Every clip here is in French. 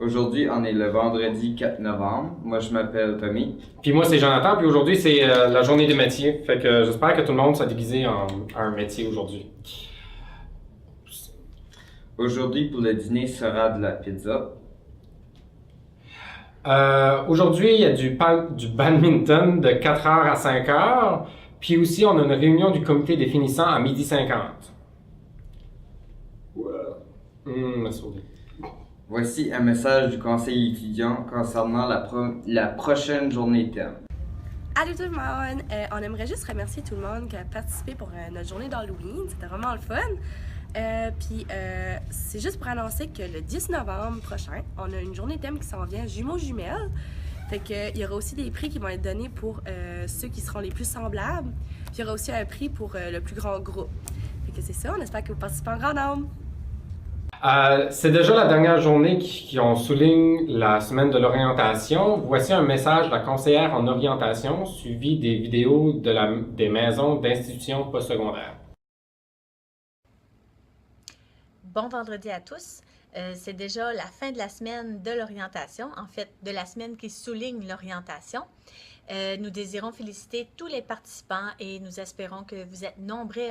Aujourd'hui, on est le vendredi 4 novembre. Moi, je m'appelle Tommy. Puis moi, c'est Jonathan, puis aujourd'hui, c'est la journée des métiers. Fait que j'espère que tout le monde s'est déguisé en un métier aujourd'hui. Aujourd'hui, pour le dîner, sera de la pizza. Aujourd'hui, il y a du badminton de 4h à 5h. Puis aussi, on a une réunion du comité des finissants à 12h50. Ma souris. Voici un message du conseil étudiant concernant la prochaine journée thème. Allô tout le monde! On aimerait juste remercier tout le monde qui a participé pour notre journée d'Halloween. C'était vraiment le fun. C'est juste pour annoncer que le 10 novembre prochain, on a une journée thème qui s'en vient, jumeaux-jumelles. Fait que, il y aura aussi des prix qui vont être donnés pour ceux qui seront les plus semblables. Puis il y aura aussi un prix pour le plus grand groupe. Fait que c'est ça, on espère que vous participez en grand nombre. C'est déjà la dernière journée qu'on souligne la semaine de l'orientation. Voici un message de la conseillère en orientation suivi des vidéos des maisons d'institutions postsecondaires. Bon vendredi à tous. C'est déjà la fin de la semaine de l'orientation, en fait de la semaine qui souligne l'orientation. Nous désirons féliciter tous les participants et nous espérons que vous êtes nombreux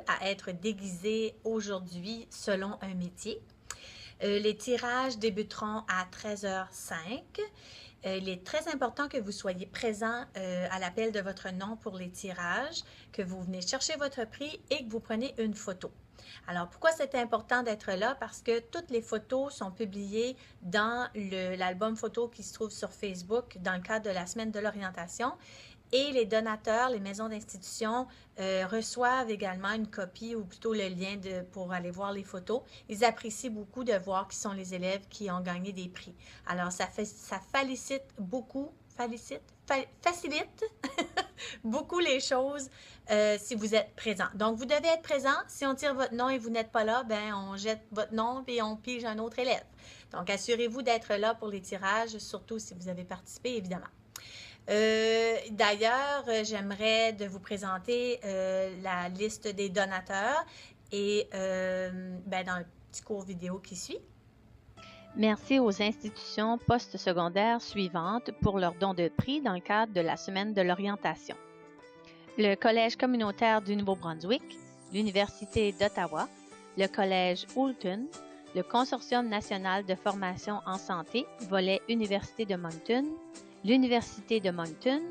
à être déguisés aujourd'hui selon un métier. Les tirages débuteront à 13h05. Il est très important que vous soyez présents à l'appel de votre nom pour les tirages, que vous venez chercher votre prix et que vous prenez une photo. Alors, pourquoi c'est important d'être là? Parce que toutes les photos sont publiées dans l'album photo qui se trouve sur Facebook dans le cadre de la semaine de l'orientation. Et les donateurs, les maisons d'institution reçoivent également une copie ou plutôt le lien pour aller voir les photos. Ils apprécient beaucoup de voir qui sont les élèves qui ont gagné des prix. Alors, ça facilite beaucoup, facilite beaucoup les choses si vous êtes présent. Donc, vous devez être présent. Si on tire votre nom et vous n'êtes pas là, ben on jette votre nom et on pige un autre élève. Donc, assurez-vous d'être là pour les tirages, surtout si vous avez participé, évidemment. D'ailleurs, j'aimerais de vous présenter la liste des donateurs et dans le petit court vidéo qui suit. Merci aux institutions postsecondaires suivantes pour leurs dons de prix dans le cadre de la semaine de l'orientation. Le Collège communautaire du Nouveau-Brunswick, l'Université d'Ottawa, le Collège Houlton, le Consortium national de formation en santé, volet Université de Moncton, l'Université de Moncton,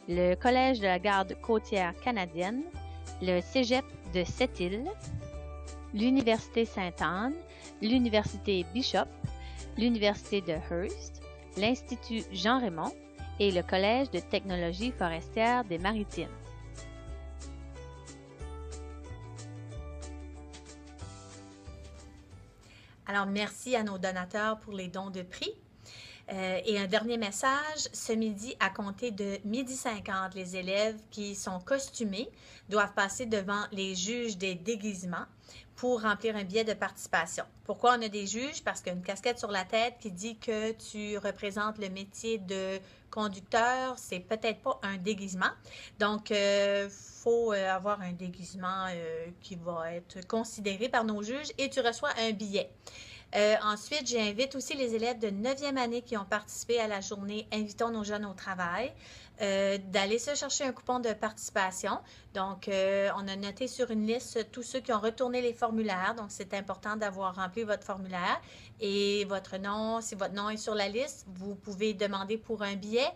le Collège de la garde côtière canadienne, le Cégep de Sept-Îles, l'Université Sainte-Anne, l'Université Bishop, l'Université de Hearst, l'Institut Jean-Raymond et le Collège de technologie forestière des Maritimes. Alors, merci à nos donateurs pour les dons de prix. Et un dernier message, ce midi, à compter de 12h50, les élèves qui sont costumés doivent passer devant les juges des déguisements pour remplir un billet de participation. Pourquoi on a des juges? Parce qu'il y a une casquette sur la tête qui dit que tu représentes le métier de conducteur, c'est peut-être pas un déguisement. Donc, il faut avoir un déguisement qui va être considéré par nos juges et tu reçois un billet. Ensuite, j'invite aussi les élèves de 9e année qui ont participé à la journée Invitons nos jeunes au travail d'aller se chercher un coupon de participation. Donc, on a noté sur une liste tous ceux qui ont retourné les formulaires. Donc, c'est important d'avoir rempli votre formulaire et votre nom, si votre nom est sur la liste, vous pouvez demander pour un billet,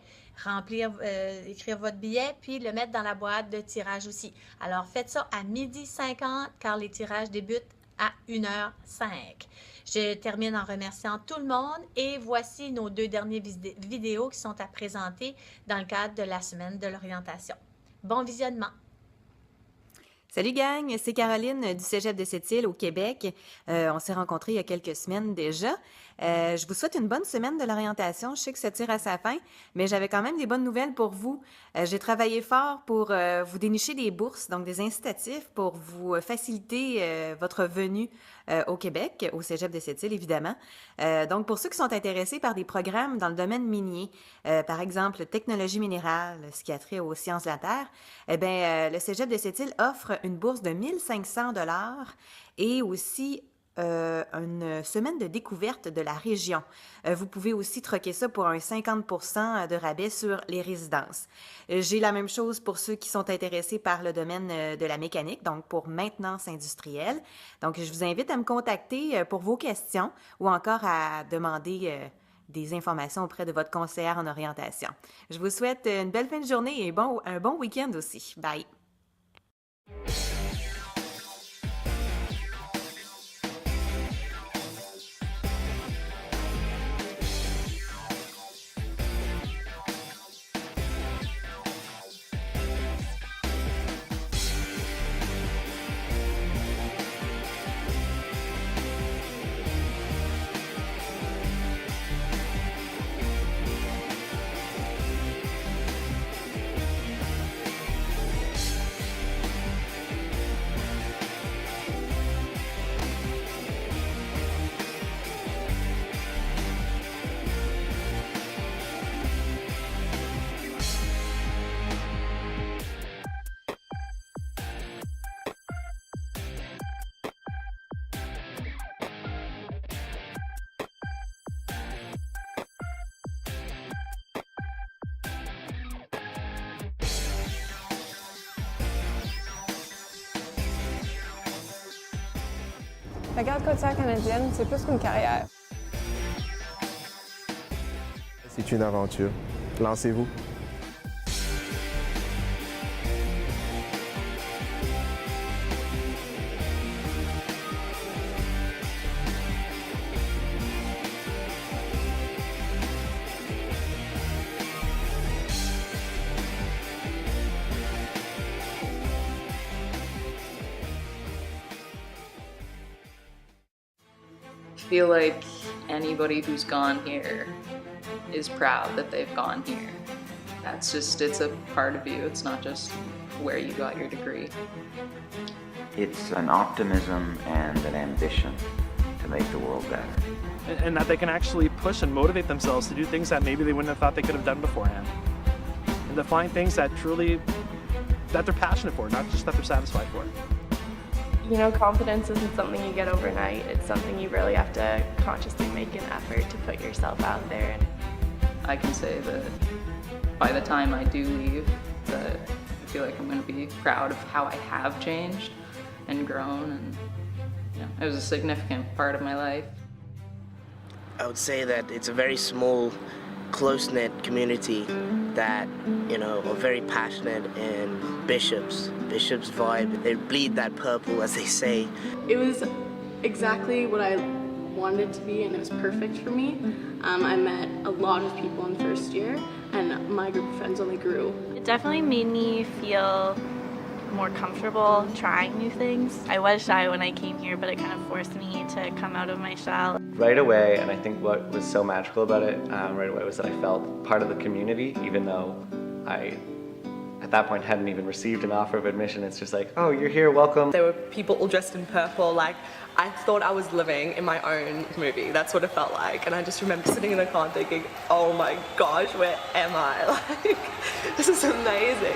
écrire votre billet, puis le mettre dans la boîte de tirage aussi. Alors, faites ça à 12h50 car les tirages débutent à 1h05. Je termine en remerciant tout le monde et voici nos deux dernières vidéos qui sont à présenter dans le cadre de la semaine de l'orientation. Bon visionnement! Salut gang, c'est Caroline du Cégep de Sept-Îles au Québec. On s'est rencontrés il y a quelques semaines déjà. Je vous souhaite une bonne semaine de l'orientation. Je sais que ça tire à sa fin, mais j'avais quand même des bonnes nouvelles pour vous. J'ai travaillé fort pour vous dénicher des bourses, donc des incitatifs pour vous faciliter votre venue au Québec, au Cégep de Sept-Îles évidemment. Donc pour ceux qui sont intéressés par des programmes dans le domaine minier, par exemple technologie minérale, ce qui a trait aux sciences de la Terre, eh bien le Cégep de Sept-Îles offre une bourse de 1 500 $ et aussi une semaine de découverte de la région. Vous pouvez aussi troquer ça pour un 50% de rabais sur les résidences. J'ai la même chose pour ceux qui sont intéressés par le domaine de la mécanique, donc pour maintenance industrielle. Donc, je vous invite à me contacter pour vos questions ou encore à demander des informations auprès de votre conseillère en orientation. Je vous souhaite une belle fin de journée et un bon week-end aussi. Bye! La garde côtière canadienne, c'est plus qu'une carrière. C'est une aventure. Lancez-vous. I feel like anybody who's gone here is proud that they've gone here. It's a part of you. It's not just where you got your degree. It's an optimism and an ambition to make the world better. And that they can actually push and motivate themselves to do things that maybe they wouldn't have thought they could have done beforehand. And to find things that they're passionate for, not just that they're satisfied for. You know, confidence isn't something you get overnight. It's something you really have to consciously make an effort to put yourself out there. I can say that by the time I do leave, that I feel like I'm going to be proud of how I have changed and grown, and it was a significant part of my life. I would say that it's a very small, close-knit community that, are very passionate, and Bishop's vibe, they bleed that purple, as they say. It was exactly what I wanted it to be, and it was perfect for me. I met a lot of people in first year, and my group of friends only grew. It definitely made me feel more comfortable trying new things. I was shy when I came here, but it kind of forced me to come out of my shell. Right away, and I think what was so magical about it right away was that I felt part of the community, even though I, at that point, hadn't even received an offer of admission. It's just like, oh, you're here, welcome. There were people all dressed in purple, like I thought I was living in my own movie. That's what it felt like. And I just remember sitting in the car thinking, oh my gosh, where am I? Like, this is amazing.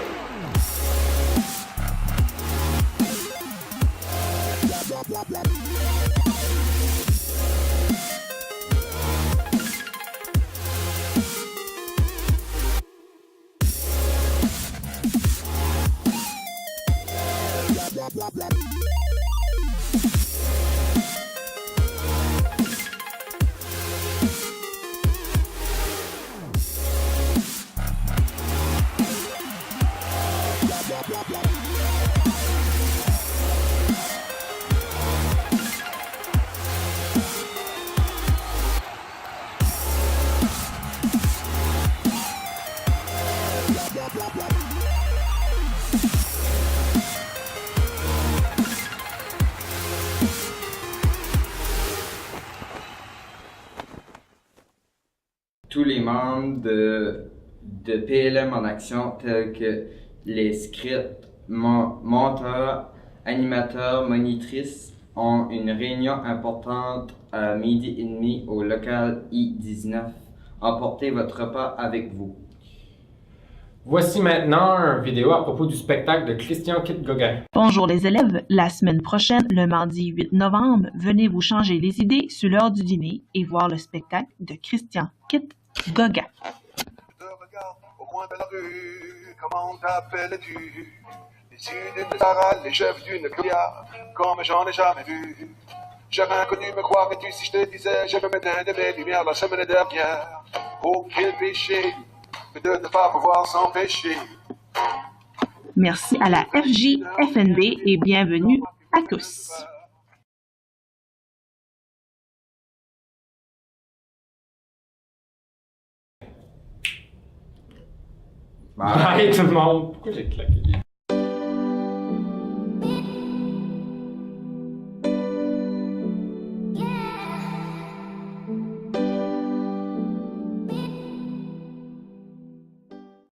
Tous les membres de PLM en action, tels que les scripts, monteurs, animateurs, monitrices, ont une réunion importante à 12h30 au local I-19. Emportez votre repas avec vous. Voici maintenant une vidéo à propos du spectacle de Christian Kit Gauguin. Bonjour les élèves, la semaine prochaine, le mardi 8 novembre, venez vous changer les idées sur l'heure du dîner et voir le spectacle de Christian Kit Gauguin. Au coin de la rue, comment t'appelles-tu? Issu d'une sarale, les chefs d'une cuillère, comme j'en ai jamais vu. J'aurais inconnu, me croirais-tu si je te disais, je veux m'éteindre de mes lumières la semaine dernière. Oh, quel péché, que de ne pas pouvoir s'empêcher. Merci à la FJFNB et bienvenue à tous. Bye tout le monde! Pourquoi j'ai claqué?